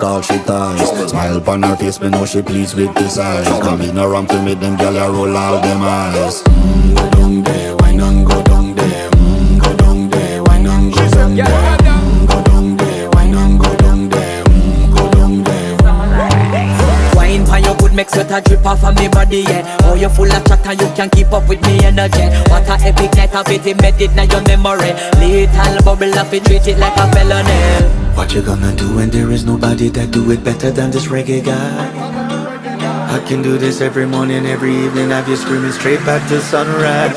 all she ties. Smile upon her face, me know she pleased with this eyes. Come in around to make them gyal a roll out them eyes. Go down there, why not go down there? Go down there, why not go down there? Go down there, why not go down there? Go down there. Wine for your good make sweat a drip off of me body, yeah. Oh, you full of chatter, you can keep up with me energy. What a epic night of it, embedded in your memory. Little bubble of it, treat it like a felony. What you gonna do when there is nobody that do it better than this reggae guy? I can do this every morning, every evening, have you screaming straight back to sunrise.